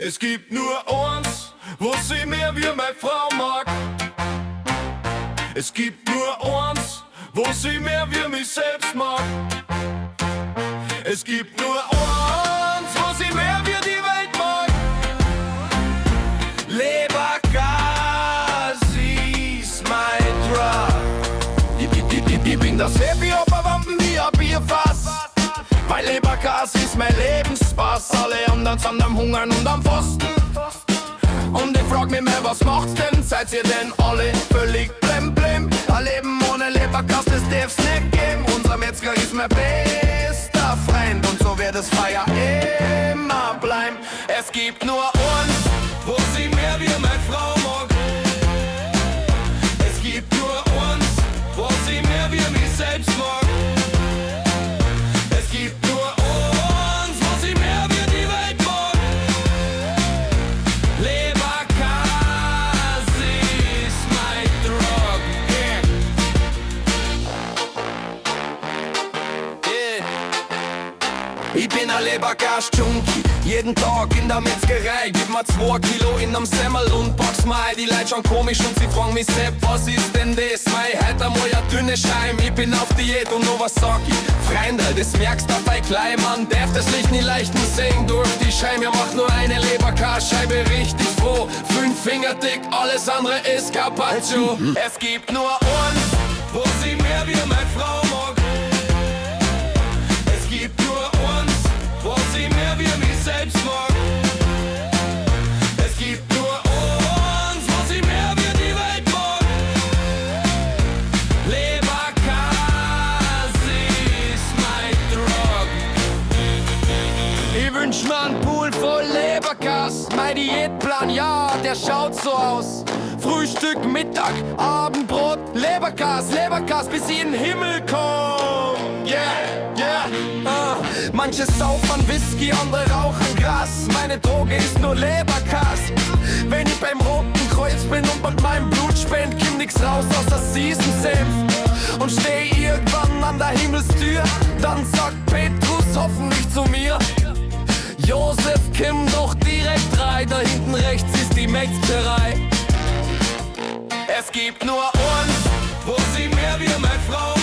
Es gibt nur eins, wo sie mehr wie meine Frau mag. Es gibt nur eins, wo sie mehr wie mich selbst mag. Es gibt nur eins, wo sie mehr wie die Welt mag. Lebergas ist mein Drug. Ich bin das Happy Oberwampen wie ein Bierfass. Weil Lebergas ist mein Lebensspaß. Alle anderen sind am Hungern und am Fasten. Und ich frag mich mehr, was macht's denn? Seid ihr denn alle völlig blim? Ein Leben ohne Lebergas, das darf's nicht geben. Unser Metzger ist mein bester Freund. Und so wird es Feier immer bleiben. Es gibt nur uns, wo sie mehr wie meine Frau mag. Es gibt nur uns, wo sie mehr wie mich selbst mag. Es gibt nur uns, wo sie mehr wie die Welt mag. Lebergas ist mein Drug, yeah. Ich bin ein Lebergas-Junkie, jeden Tag in der Metzgerei. Gib mir 2 Kilo in einem Semmel und pack's mal. Die Leute schauen komisch und sie fragen mich selbst, was ist denn das? Mei, heute einmal eine dünne Scheibe. Ich bin auf Diät und noch was sag ich? Freunde, das merkst du bei klein, man darf das Licht nicht leichten sehen durch die Scheibe. Mir macht nur eine Leberkas-Scheibe richtig froh. 5 Finger dick, alles andere ist Carpaccio. Es gibt nur uns, wo sie mehr wie meine Frau mag. Es gibt nur uns, wo sie mehr wie mich selbst mag. Es gibt nur uns, wo sie mehr wie die Welt mag. Leberkas ist mein Drug. Ich wünsch mir einen Pool voll Leberkas. Mein Diätplan, ja, der schaut so aus. Frühstück, Mittag, Abendbrot, Leberkas, bis ich in den Himmel komm. Yeah. Manche saufen Whisky, andere rauchen Gras. Meine Droge ist nur Leberkas. Wenn ich beim Roten Kreuz bin und bei meinem Blut spend, kommt nix raus aus der Season Senf. Und steh irgendwann an der Himmelstür, dann sagt Petrus hoffentlich zu mir: Josef, komm doch direkt rein, da hinten rechts ist die Metzgerei. Es gibt nur uns, wo sie mehr wie meine Frau